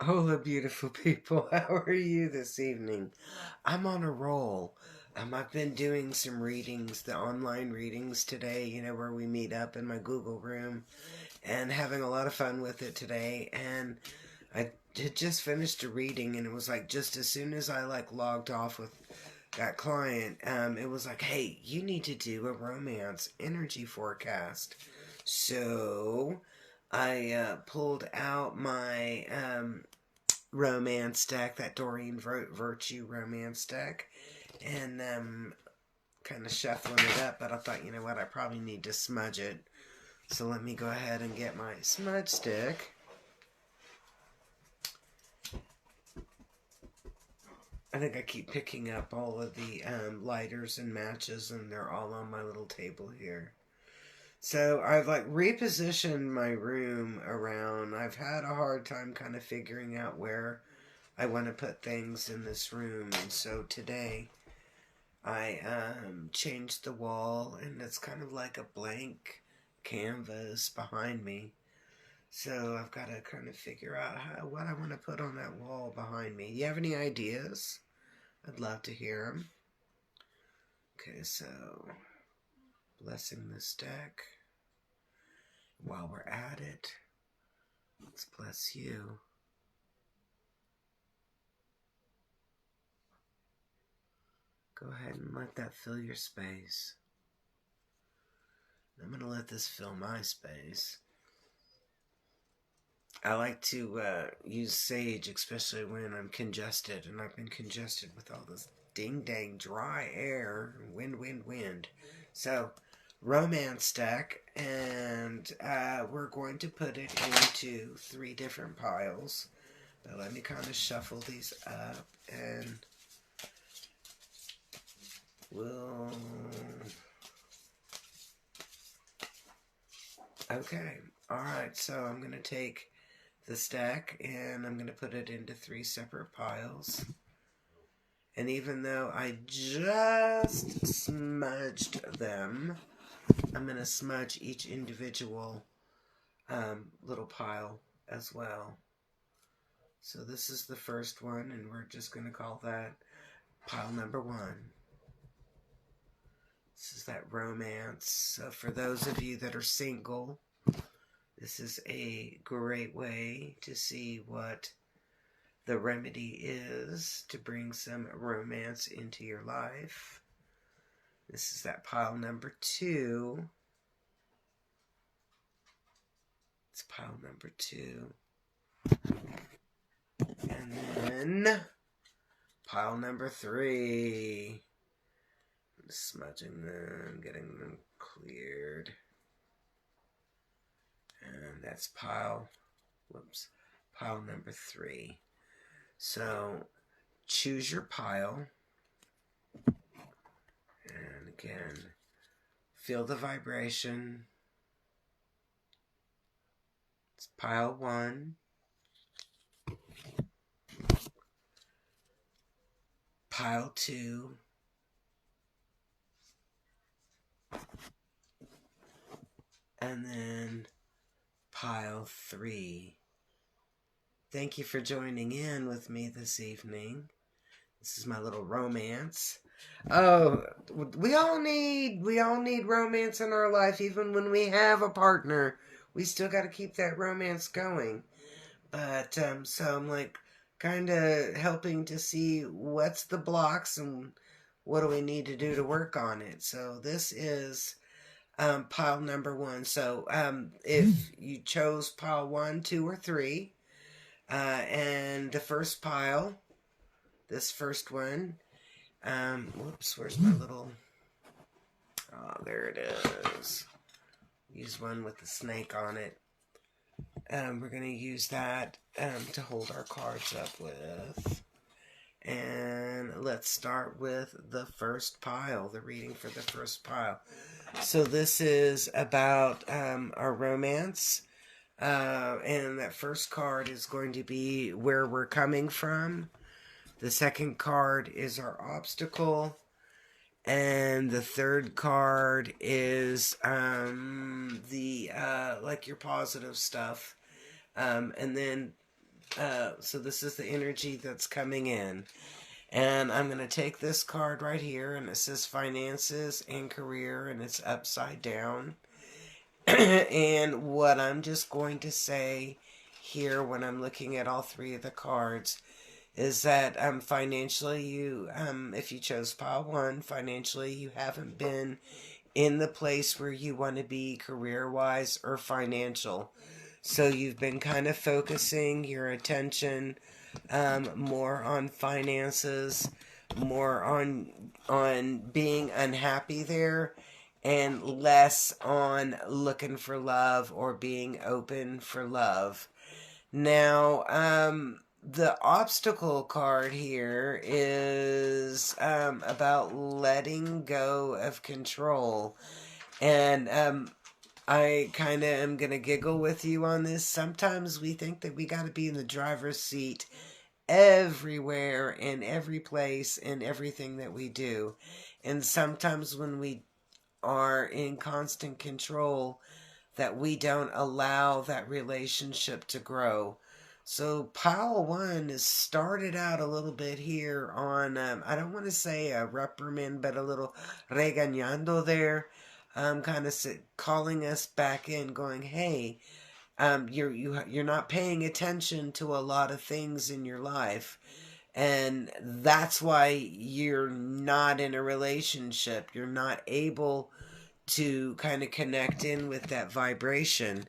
Hola, beautiful people. How are you this evening? I'm on a roll. I've been doing some readings, the online readings today, where we meet up in my Google room and having a lot of fun with it today. And I had just finished a reading, and it was like just as soon as I logged off with that client, it was like, hey, you need to do a romance energy forecast. So I pulled out my romance deck, that Doreen Virtue romance deck, and kind of shuffling it up. But I thought, you know what, I probably need to smudge it. So let me go ahead and get my smudge stick. I think I keep picking up all of the lighters and matches, and they're all on my little table here. So I've repositioned my room around. I've had a hard time kind of figuring out where I want to put things in this room, and so today I changed the wall, and it's kind of like a blank canvas behind me. So I've got to kind of figure out what I want to put on that wall behind me. You have any ideas? I'd love to hear them. Okay, so blessing this deck. While we're at it, let's bless you. Go ahead and let that fill your space. I'm going to let this fill my space. I like to use sage, especially when I'm congested, and I've been congested with all this ding-dang dry air, wind. So, romance deck, and we're going to put it into 3 different piles. But let me kind of shuffle these up, and we'll... Okay, alright, so I'm going to take the stack and I'm going to put it into 3 separate piles. And even though I just smudged them, I'm going to smudge each individual little pile as well. So this is the first one, and we're just going to call that pile number 1. This is that romance. So for those of you that are single, this is a great way to see what the remedy is to bring some romance into your life. This is that pile number 2. It's pile number 2. And then pile number 3. I'm smudging them, getting them cleared. And that's pile number 3. So choose your pile. And again, feel the vibration. It's pile 1. Pile 2. And then pile 3. Thank you for joining in with me this evening. This is my little romance. Oh, we all need romance in our life. Even when we have a partner, we still got to keep that romance going. But so I'm kind of helping to see what's the blocks and what do we need to do to work on it. So this is pile number 1. So if you chose pile 1, 2, or 3, and the first pile, this first one, whoops, where's my little, oh, there it is. Use one with the snake on it. We're going to use that to hold our cards up with. And let's start with the first pile, the reading for the first pile. So this is about our romance. And that first card is going to be where we're coming from. The second card is our obstacle. And the third card is your positive stuff. And then So this is the energy that's coming in. And I'm going to take this card right here, and it says finances and career, and it's upside down. And what I'm just going to say here when I'm looking at all three of the cards is that financially if you chose pile one, financially you haven't been in the place where you want to be career-wise or financial. So you've been kind of focusing your attention more on finances, more on being unhappy there, and less on looking for love or being open for love. Now, the obstacle card here is about letting go of control. And I kind of am going to giggle with you on this. Sometimes we think that we got to be in the driver's seat everywhere, in every place, in everything that we do. And sometimes when we are in constant control, that we don't allow that relationship to grow. So pile one is started out a little bit here on, I don't want to say a reprimand, but a little regañando there. Kind of calling us back in, going, hey, you're not paying attention to a lot of things in your life, and that's why you're not in a relationship. You're not able to kind of connect in with that vibration.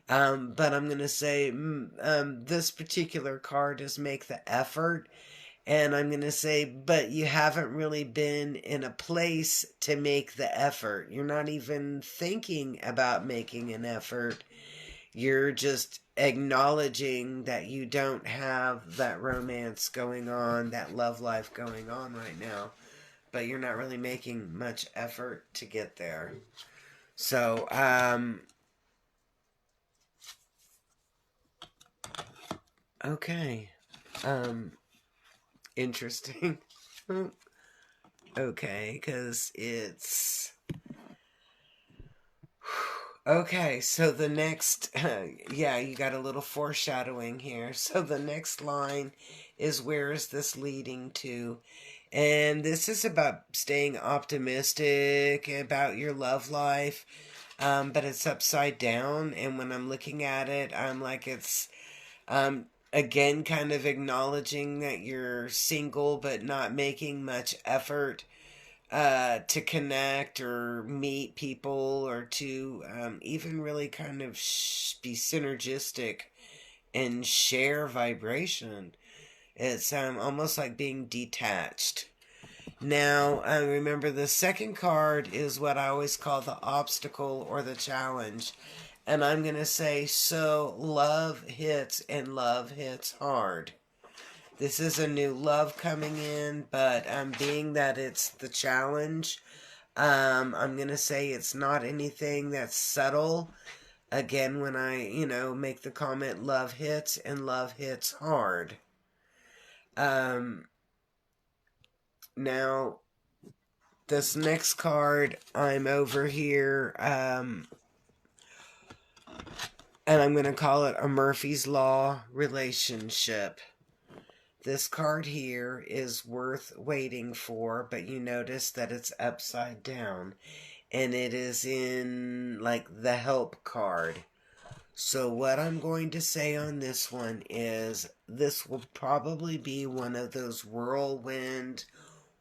But I'm gonna say this particular card is make the effort. And I'm going to say, but you haven't really been in a place to make the effort. You're not even thinking about making an effort. You're just acknowledging that you don't have that romance going on, that love life going on right now. But you're not really making much effort to get there. So, okay. Interesting. Okay, because it's... Okay, so the next... yeah, you got a little foreshadowing here. So the next line is, where is this leading to? And this is about staying optimistic about your love life. But it's upside down, and when I'm looking at it, I'm like, it's... again, kind of acknowledging that you're single but not making much effort to connect or meet people, or to even really kind of be synergistic and share vibration. It's almost like being detached. Now, remember, the second card is what I always call the obstacle or the challenge. And I'm going to say, so love hits, and love hits hard. This is a new love coming in, but being that it's the challenge, I'm going to say it's not anything that's subtle. Again, when I, make the comment, love hits, and love hits hard. Now, this next card, I'm over here, and I'm going to call it a Murphy's Law relationship. This card here is worth waiting for, but you notice that it's upside down. And it is in, like, the help card. So what I'm going to say on this one is, this will probably be one of those whirlwind,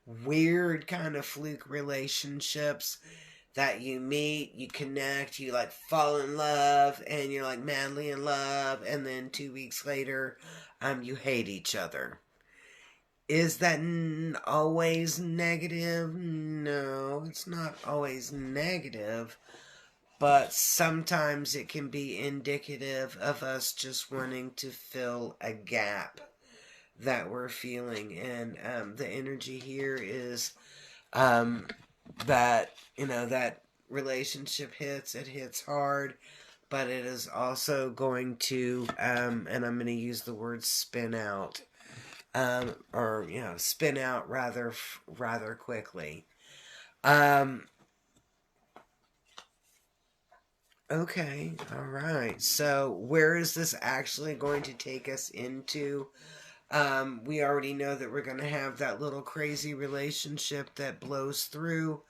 weird kind of fluke relationships that you meet, you connect, you like fall in love, and you're like madly in love, and then 2 weeks later, you hate each other. Is that always negative? No, it's not always negative, but sometimes it can be indicative of us just wanting to fill a gap that we're feeling. And the energy here is that, that relationship hits, it hits hard, but it is also going to, and I'm going to use the word spin out, or, spin out rather quickly. Okay, all right. So, where is this actually going to take us into? We already know that we're going to have that little crazy relationship that blows through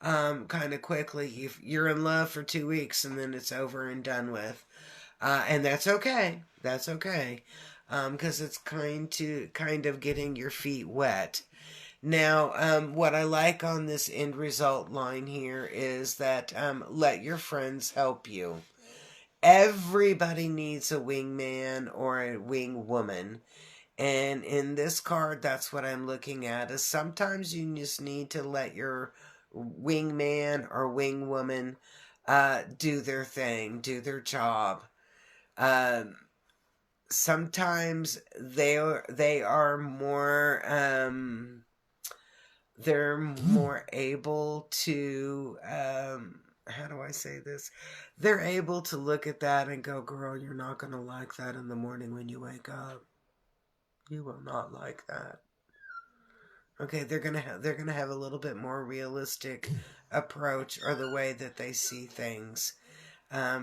kind of quickly. You're in love for 2 weeks and then it's over and done with. And that's okay. That's okay. Because it's kind of getting your feet wet. Now, what I like on this end result line here is that let your friends help you. Everybody needs a wingman or a wing woman. And in this card, that's what I'm looking at, is sometimes you just need to let your wingman or wing woman do their thing, do their job. Um, Sometimes they are more they're more able to how do I say this? They're able to look at that and go, girl, you're not gonna like that in the morning when you wake up. You will not like that. Okay, they're gonna have a little bit more realistic approach or the way that they see things.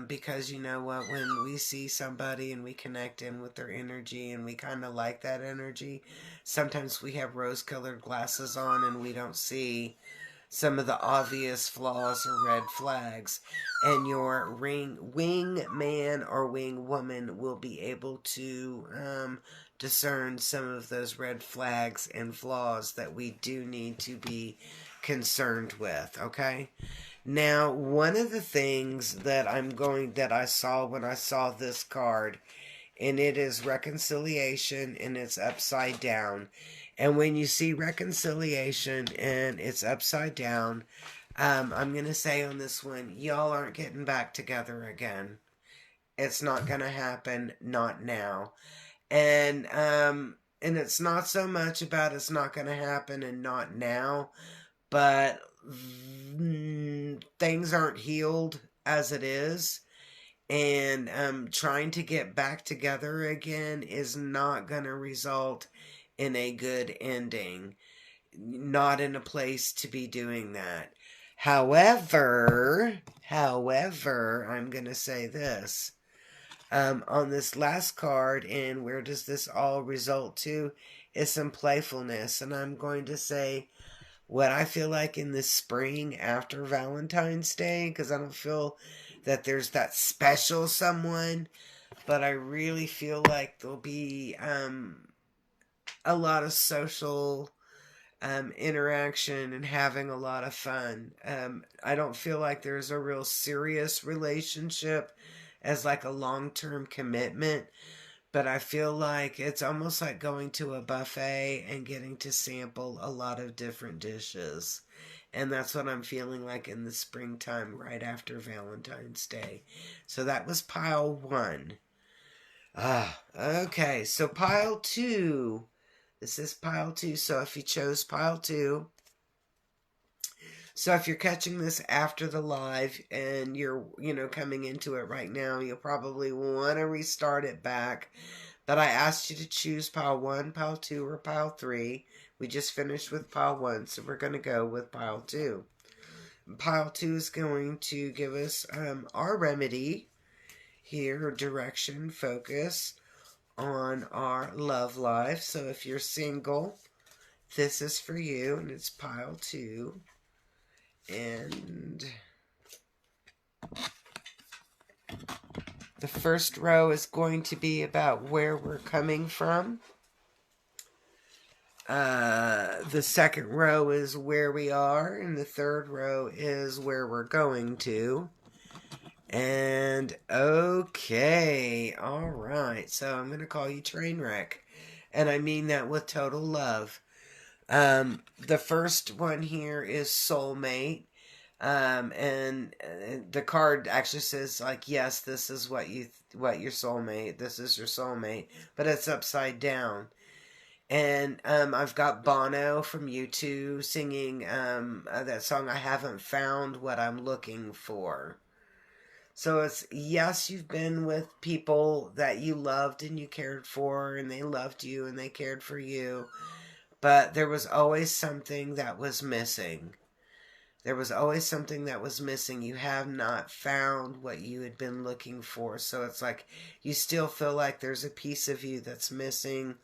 Because you know what, when we see somebody and we connect in with their energy and we kind of like that energy, sometimes we have rose-colored glasses on and we don't see some of the obvious flaws or red flags. And your wing man or wing woman will be able to discern some of those red flags and flaws that we do need to be concerned with. Okay. Now, one of the things that I saw when I saw this card, and it is reconciliation and it's upside down. And when you see reconciliation and it's upside down, I'm going to say on this one, y'all aren't getting back together again. It's not going to happen, not now. And it's not so much about it's not going to happen and not now, but things aren't healed as it is, and trying to get back together again is not going to result in a good ending. Not in a place to be doing that. However, I'm going to say this. On this last card, and where does this all result to? Is some playfulness. And I'm going to say what I feel like in the spring after Valentine's Day, because I don't feel that there's that special someone, but I really feel like there'll be a lot of social interaction and having a lot of fun. I don't feel like there's a real serious relationship as like a long-term commitment, but I feel like it's almost like going to a buffet and getting to sample a lot of different dishes. And that's what I'm feeling like in the springtime right after Valentine's Day. So that was pile one. Okay, so pile two. This is pile two. So if you chose pile two, so if you're catching this after the live and you're, coming into it right now, you'll probably want to restart it back. But I asked you to choose pile one, pile two, or pile three. We just finished with pile one, so we're going to go with pile two. Pile two is going to give us our remedy here, direction, focus on our love life. So if you're single, this is for you, and it's pile two. And the first row is going to be about where we're coming from. The second row is where we are, and the third row is where we're going to. And okay, all right. So I'm going to call you Trainwreck, and I mean that with total love. The first one here is soulmate. And the card actually says like, yes, this is what your soulmate. This is your soulmate, but it's upside down. And I've got Bono from U2 singing that song, I Haven't Found What I'm Looking For. So it's, yes, you've been with people that you loved and you cared for, and they loved you and they cared for you, but there was always something that was missing. There was always something that was missing. You have not found what you had been looking for. So it's like you still feel like there's a piece of you that's missing,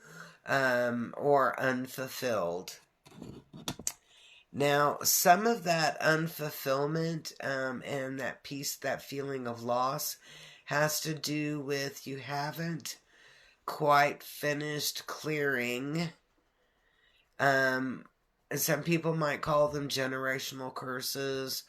or unfulfilled. Now, some of that unfulfillment, and that piece, that feeling of loss, has to do with you haven't quite finished clearing. And some people might call them generational curses.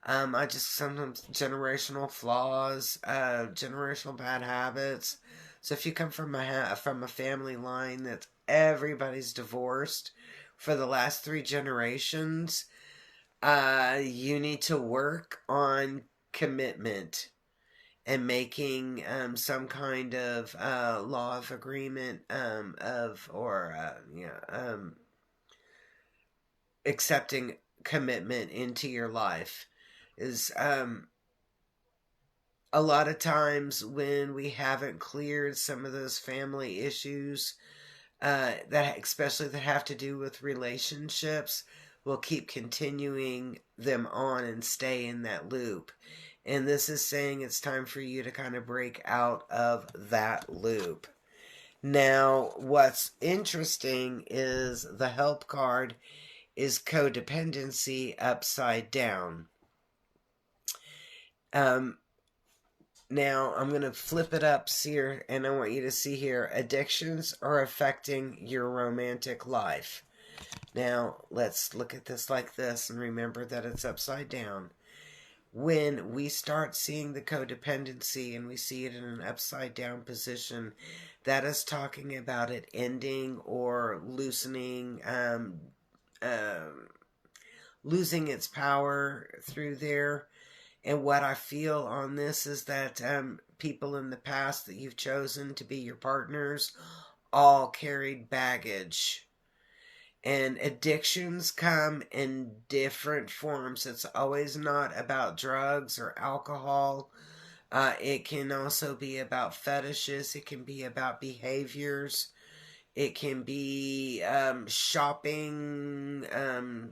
I just sometimes generational flaws, generational bad habits. So if you come from a family line that everybody's divorced for the last 3 generations, you need to work on commitment and making some kind of law of agreement, accepting commitment into your life. Is a lot of times when we haven't cleared some of those family issues, that especially that have to do with relationships, we'll keep continuing them on and stay in that loop. And this is saying it's time for you to kind of break out of that loop. Now, what's interesting is the help card is codependency upside down. Now, I'm going to flip it up here, and I want you to see here, addictions are affecting your romantic life. Now, let's look at this like this and remember that it's upside down. When we start seeing the codependency and we see it in an upside down position, that is talking about it ending or loosening, losing its power through there. And what I feel on this is that people in the past that you've chosen to be your partners all carried baggage. And addictions come in different forms. It's always not about drugs or alcohol. It can also be about fetishes. It can be about behaviors. It can be shopping,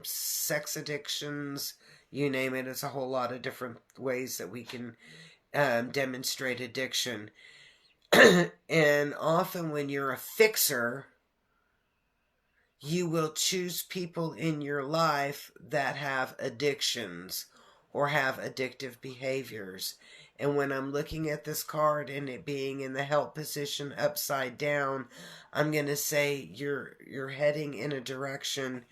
sex addictions, you name it. It's a whole lot of different ways that we can demonstrate addiction. And often when you're a fixer, you will choose people in your life that have addictions or have addictive behaviors. And when I'm looking at this card and it being in the help position upside down, I'm going to say you're heading in a direction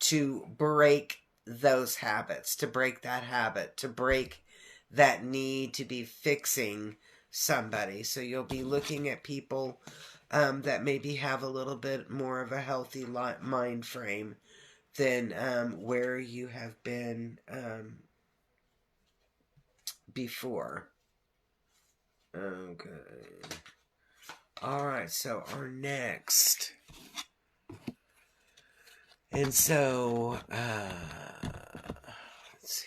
to break those habits, to break that habit, to break that need to be fixing somebody. So you'll be looking at people that maybe have a little bit more of a healthy mind frame than where you have been before. Okay. Alright, so our next. And so, let's see.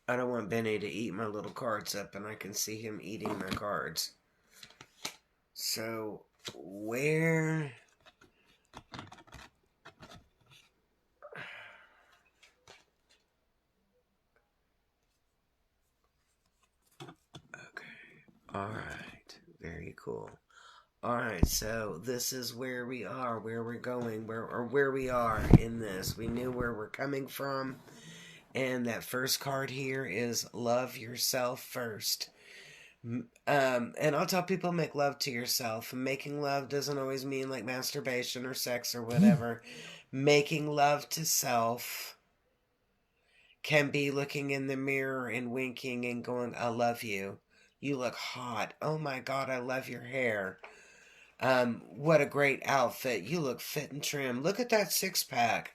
I don't want Benny to eat my little cards up, and I can see him eating my cards. So, where... Alright, very cool. Alright, so this is where we are, where we're going, where we are in this. We knew where we're coming from, and that first card here is love yourself first. And I'll tell people make love to yourself. Making love doesn't always mean like masturbation or sex or whatever. Making love to self can be looking in the mirror and winking and going, I love you. You look hot. Oh my God, I love your hair. What a great outfit. You look fit and trim. Look at that 6-pack.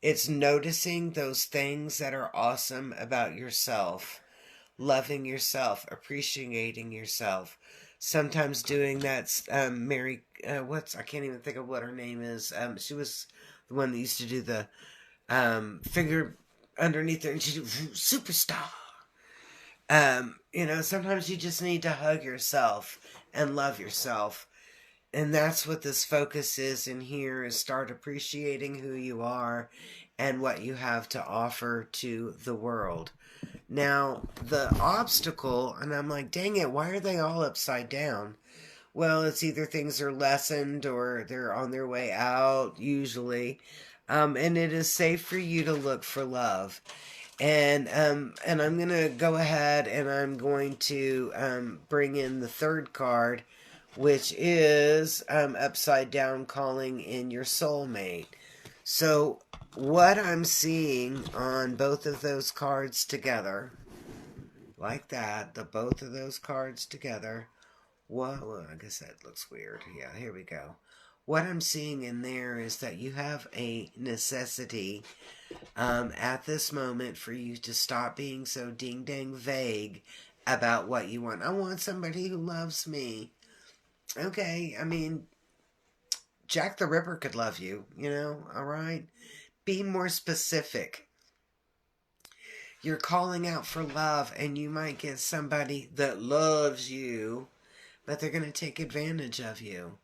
It's noticing those things that are awesome about yourself. Loving yourself. Appreciating yourself. Sometimes doing that, Mary, I can't even think of what her name is. She was the one that used to do the, finger underneath her, and she do superstar. Sometimes you just need to hug yourself and love yourself. And that's what this focus is in here, is start appreciating who you are and what you have to offer to the world. Now, the obstacle, and I'm like, dang it, why are they all upside down? Well, it's either things are lessened or they're on their way out, usually. And it is safe for you to look for love. And I'm gonna go ahead and I'm going to bring in the third card, which is upside down calling in your soulmate. So what I'm seeing on both of those cards together, like that, the both of those cards together. Well, I guess that looks weird. Yeah, here we go. What I'm seeing in there is that you have a necessity at this moment for you to stop being so ding dang vague about what you want. I want somebody who loves me. Okay, I mean, Jack the Ripper could love you, alright? Be more specific. You're calling out for love, and you might get somebody that loves you, but they're going to take advantage of you.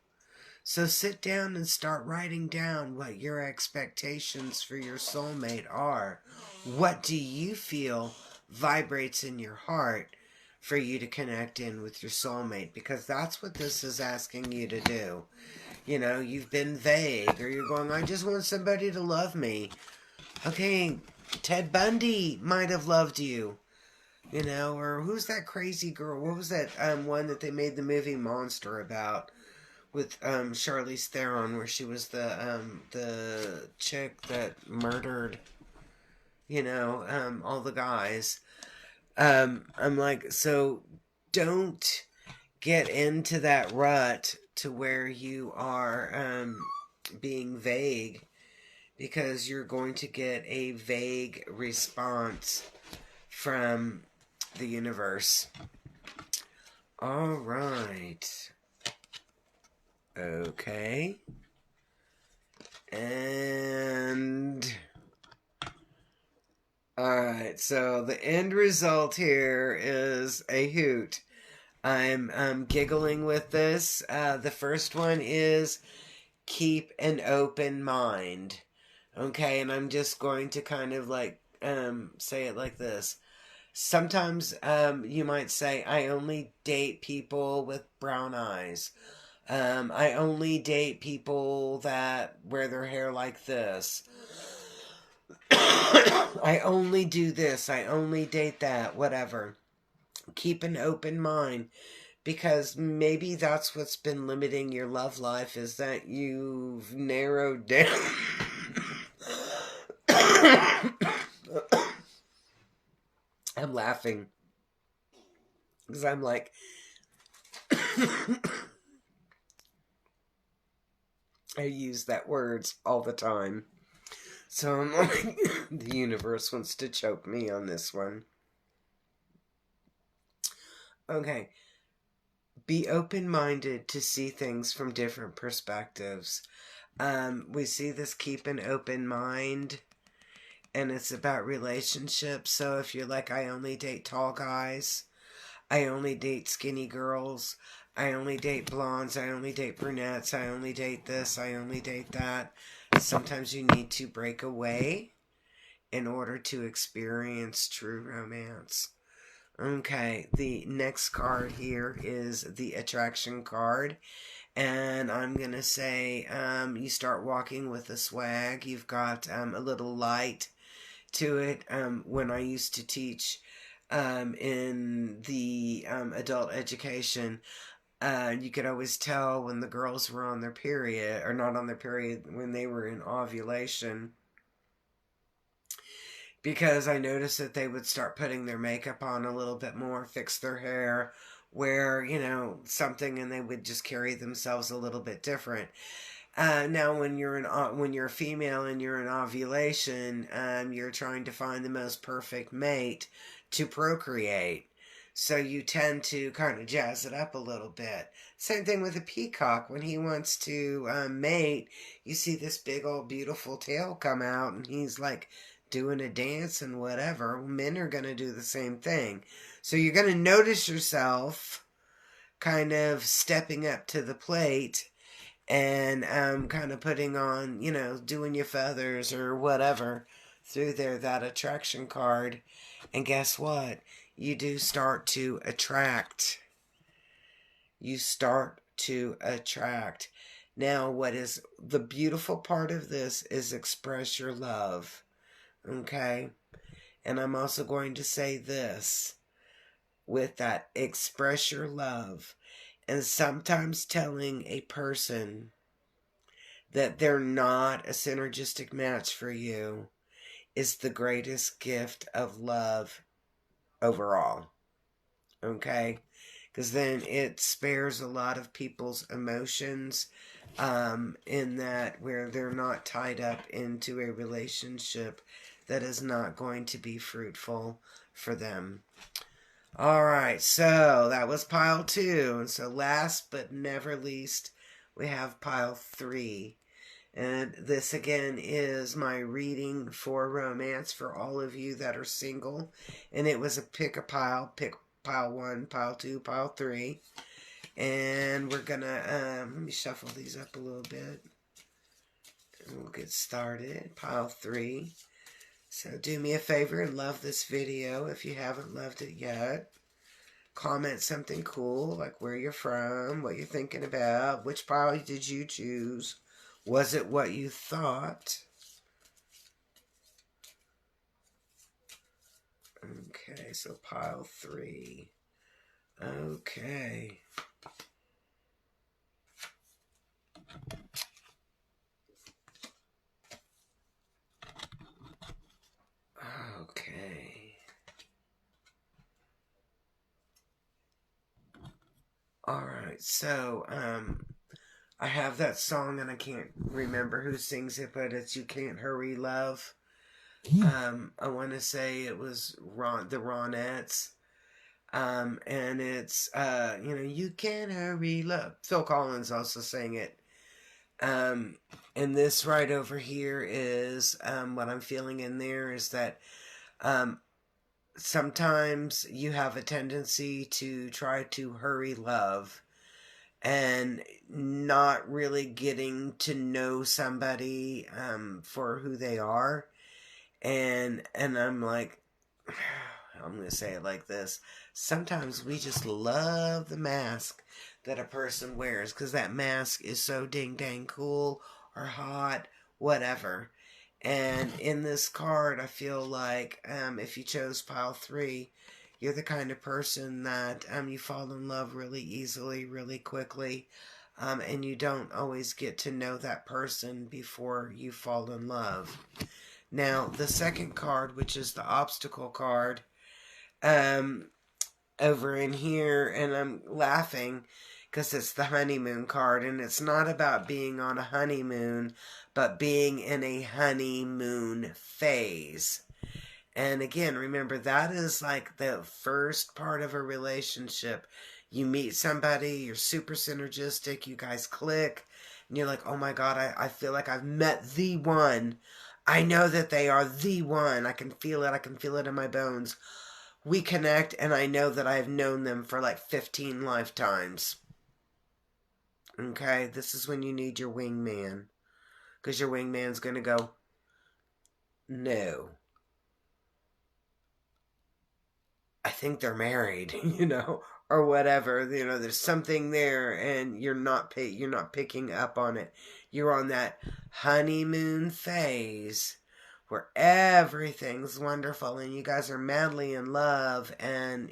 So sit down and start writing down what your expectations for your soulmate are. What do you feel vibrates in your heart for you to connect in with your soulmate? Because that's what this is asking you to do. You've been vague, or you're going, I just want somebody to love me. Okay, Ted Bundy might have loved you. Or who's that crazy girl? What was that one that they made the movie Monster about? With Charlize Theron, where she was the chick that murdered, all the guys. I'm like, so don't get into that rut to where you are being vague, because you're going to get a vague response from the universe. All right. Okay. And alright, so the end result here is a hoot. I'm giggling with this. The first one is keep an open mind. Okay, and I'm just going to kind of like say it like this. Sometimes you might say, I only date people with brown eyes. I only date people that wear their hair like this. I only do this. I only date that. Whatever. Keep an open mind, because maybe that's what's been limiting your love life, is that you've narrowed down. I'm laughing because I'm like, I use that words all the time. So I'm like, the universe wants to choke me on this one. Okay. Be open-minded to see things from different perspectives. We see this keep an open mind, and it's about relationships. So if you're like, I only date tall guys, I only date skinny girls, I only date blondes, I only date brunettes, I only date this, I only date that. Sometimes you need to break away in order to experience true romance. Okay, the next card here is the attraction card. And I'm going to say you start walking with a swag. You've got a little light to it. When I used to teach in the adult education, you could always tell when the girls were on their period, or not on their period, when they were in ovulation. Because I noticed that they would start putting their makeup on a little bit more, fix their hair, wear, something, and they would just carry themselves a little bit different. Now, when you're a female and you're in ovulation, you're trying to find the most perfect mate to procreate. So you tend to kind of jazz it up a little bit. Same thing with a peacock. When he wants to mate, you see this big old beautiful tail come out, and he's like doing a dance and whatever. Men are going to do the same thing. So you're going to notice yourself kind of stepping up to the plate and kind of putting on, doing your feathers or whatever through there, that attraction card. And guess what? You do start to attract. You start to attract. Now, what is the beautiful part of this is express your love. Okay? And I'm also going to say this with that, express your love. And sometimes telling a person that they're not a synergistic match for you is the greatest gift of love overall. Okay? Because then it spares a lot of people's emotions, in that where they're not tied up into a relationship that is not going to be fruitful for them. Alright, so that was pile 2. And so last but never least, we have pile 3. And this again is my reading for romance for all of you that are single. And it was a pick pile 1, pile 2, pile 3. And we're gonna, let me shuffle these up a little bit. And we'll get started. Pile 3. So do me a favor and love this video if you haven't loved it yet. Comment something cool, like where you're from, what you're thinking about, which pile did you choose? Was it what you thought? Okay, so pile 3. Okay. Okay. Alright, so, I have that song and I can't remember who sings it, but it's You Can't Hurry Love. I want to say it was the Ronettes. And it's, You Can't Hurry Love. Phil Collins also sang it. And this right over here is, what I'm feeling in there is that, sometimes you have a tendency to try to hurry love and not really getting to know somebody for who they are. And I'm like, I'm going to say it like this. Sometimes we just love the mask that a person wears because that mask is so ding dang cool or hot, whatever. And in this card, I feel like if you chose pile 3, you're the kind of person that you fall in love really easily, really quickly, and you don't always get to know that person before you fall in love. Now, the second card, which is the obstacle card, over in here, and I'm laughing because it's the honeymoon card, and it's not about being on a honeymoon, but being in a honeymoon phase. And again, remember, that is like the first part of a relationship. You meet somebody, you're super synergistic, you guys click, and you're like, oh my God, I feel like I've met the one. I know that they are the one. I can feel it in my bones. We connect, and I know that I've known them for like 15 lifetimes. Okay, this is when you need your wingman. Because your wingman's going to go, no. I think they're married, or whatever. There's something there, and you're not picking up on it. You're on that honeymoon phase where everything's wonderful, and you guys are madly in love, and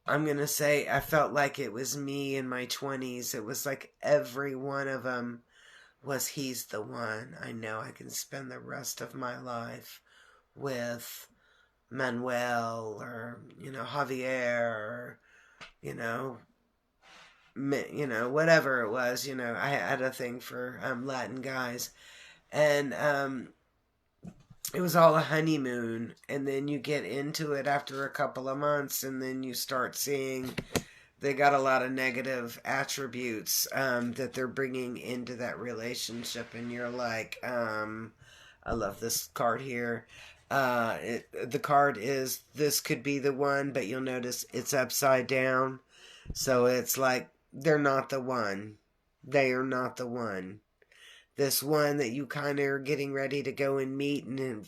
I'm going to say I felt like it was me in my 20s. It was like every one of them was he's the one. I know I can spend the rest of my life with Manuel or, Javier or, whatever it was. I had a thing for Latin guys. And it was all a honeymoon, and then you get into it after a couple of months, and then you start seeing they got a lot of negative attributes that they're bringing into that relationship, and you're like, I love this card here. The card is, this could be the one, but you'll notice it's upside down. So it's like they're not the one. They are not the one. This one that you kind of are getting ready to go and meet and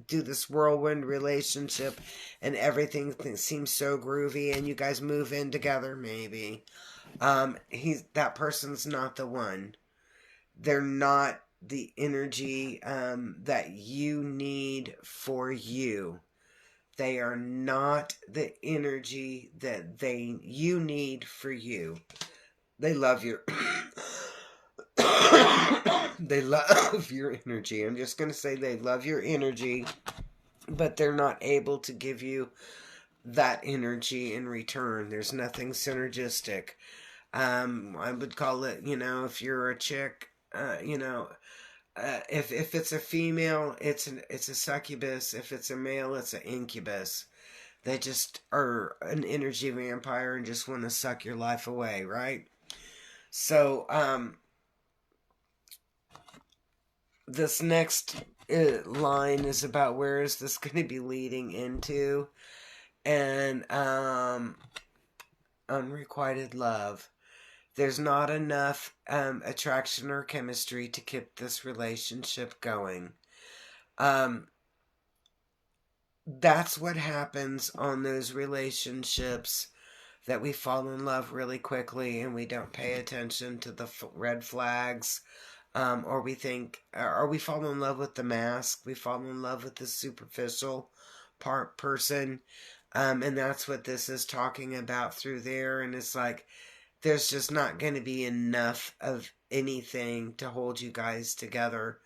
do this whirlwind relationship, and everything seems so groovy, and you guys move in together, maybe. That person's not the one. They're not the energy that you need for you. They are not the energy that you need for you. They love your they love your energy. I'm just going to say they love your energy, but they're not able to give you that energy in return. There's nothing synergistic. I would call it, if you're a chick, if it's a female, it's a succubus. If it's a male, it's an incubus. They just are an energy vampire and just want to suck your life away, right? So, this next line is about where is this going to be leading into, and unrequited love. There's not enough attraction or chemistry to keep this relationship going. That's what happens on those relationships that we fall in love really quickly and we don't pay attention to the red flags. Or we fall in love with the mask. We fall in love with the superficial person. And that's what this is talking about through there. And it's like, there's just not going to be enough of anything to hold you guys together.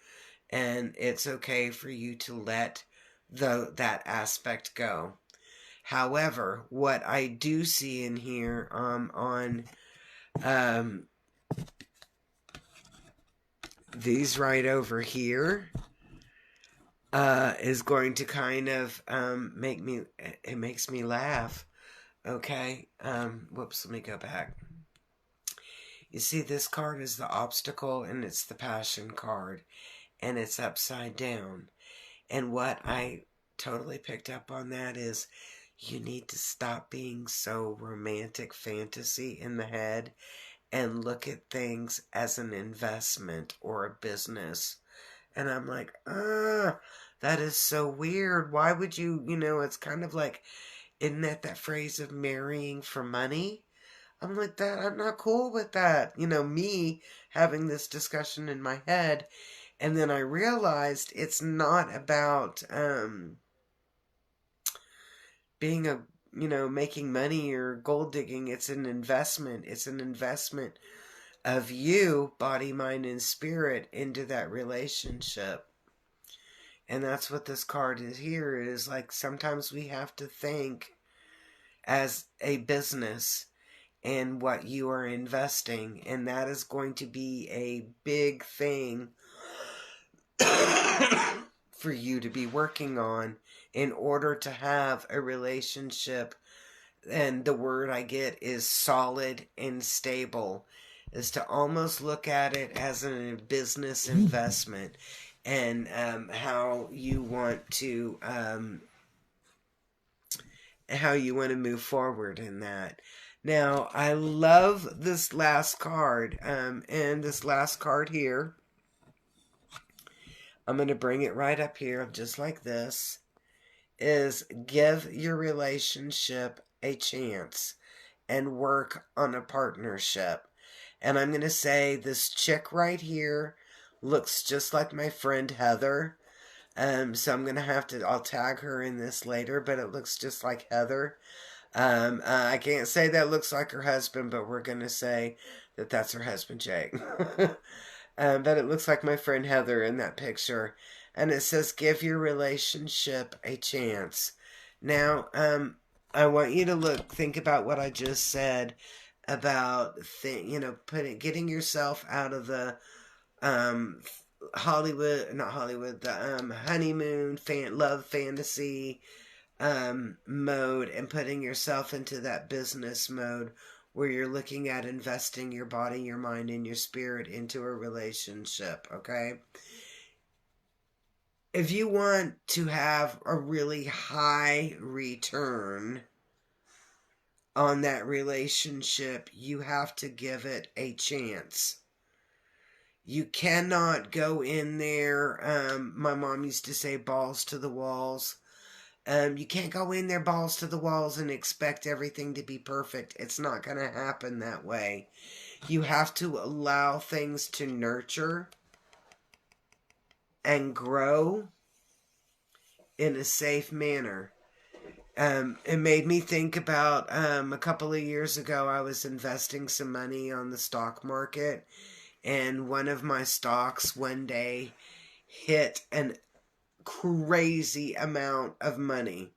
And it's okay for you to let that aspect go. However, what I do see in here on these right over here is going to kind of it makes me laugh. Okay, whoops, let me go back. You see, this card is the obstacle and it's the passion card, and it's upside down. And what I totally picked up on that is you need to stop being so romantic fantasy in the head and look at things as an investment or a business. And I'm like, that is so weird. Why would you, it's kind of like, isn't that phrase of marrying for money? I'm like, that, I'm not cool with that. Me having this discussion in my head. And then I realized it's not about being making money or gold digging. It's an investment. It's an investment of you, body, mind, and spirit, into that relationship. And that's what this card is here, is like sometimes we have to think as a business and what you are investing, and that is going to be a big thing for you to be working on in order to have a relationship. And the word I get is solid and stable, is to almost look at it as a business investment, and how you want to move forward in that. Now, I love this last card, and this last card here, I'm going to bring it right up here, just like this, is give your relationship a chance and work on a partnership. And I'm going to say this chick right here looks just like my friend Heather. So I'm going to I'll tag her in this later, but it looks just like Heather. I can't say that looks like her husband, but we're going to say that that's her husband, Jake. But it looks like my friend Heather in that picture. And it says, give your relationship a chance. Now, I want you to think about what I just said about, getting yourself out of the, the honeymoon, love fantasy, mode, and putting yourself into that business mode where you're looking at investing your body, your mind, and your spirit into a relationship, okay? If you want to have a really high return on that relationship, you have to give it a chance. You cannot go in there, my mom used to say balls to the walls. You can't go in there balls to the walls and expect everything to be perfect. It's not going to happen that way. You have to allow things to nurture and grow in a safe manner. It made me think about a couple of years ago, I was investing some money on the stock market, and one of my stocks one day hit an crazy amount of money.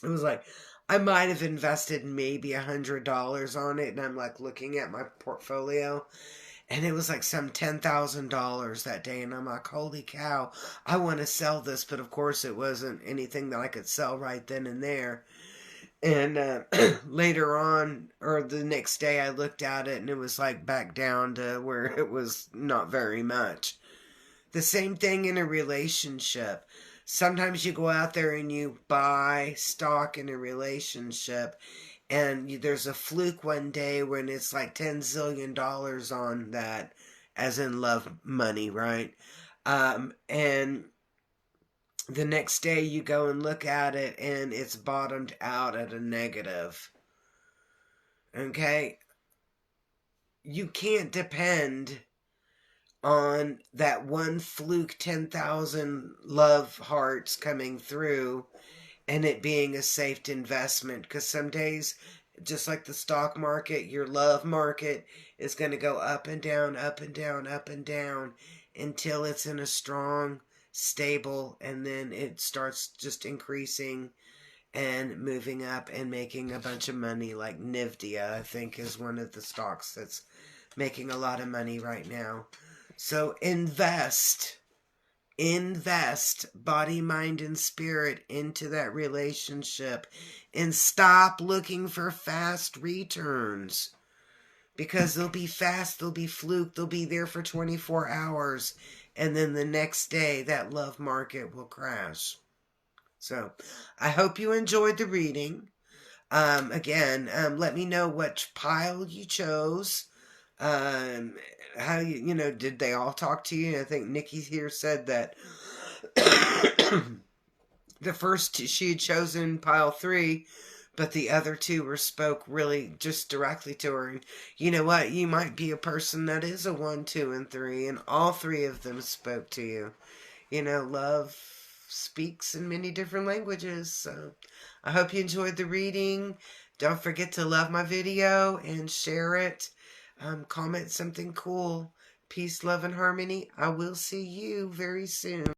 It was like, I might have invested maybe $100 on it, and I'm like looking at my portfolio, and it was like some $10,000 that day, and I'm like, holy cow, I want to sell this, but of course it wasn't anything that I could sell right then and there. And later on, or the next day, I looked at it, and it was like back down to where it was not very much. The same thing in a relationship. Sometimes you go out there and you buy stock in a relationship, and there's a fluke one day when it's like $10 zillion on that, as in love money, right? And the next day you go and look at it and it's bottomed out at a negative. Okay? You can't depend on that one fluke 10,000 love hearts coming through and it being a safe investment, because some days, just like the stock market, your love market is going to go up and down, up and down, up and down until it's in a strong, stable, and then it starts just increasing and moving up and making a bunch of money. Like Nvidia, I think, is one of the stocks that's making a lot of money right now. So invest body, mind, and spirit into that relationship, and stop looking for fast returns, because they'll be fast, they'll be fluke, they'll be there for 24 hours, and then the next day that love market will crash. So I hope you enjoyed the reading. Again, let me know which pile you chose. How did they all talk to you? I think Nikki here said that the first two, she had chosen pile 3, but the other 2 spoke really just directly to her. And you know what? You might be a person that is a 1, 2, and 3, and all 3 of them spoke to you. Love speaks in many different languages. So I hope you enjoyed the reading. Don't forget to love my video and share it. Comment something cool. Peace, love, and harmony. I will see you very soon.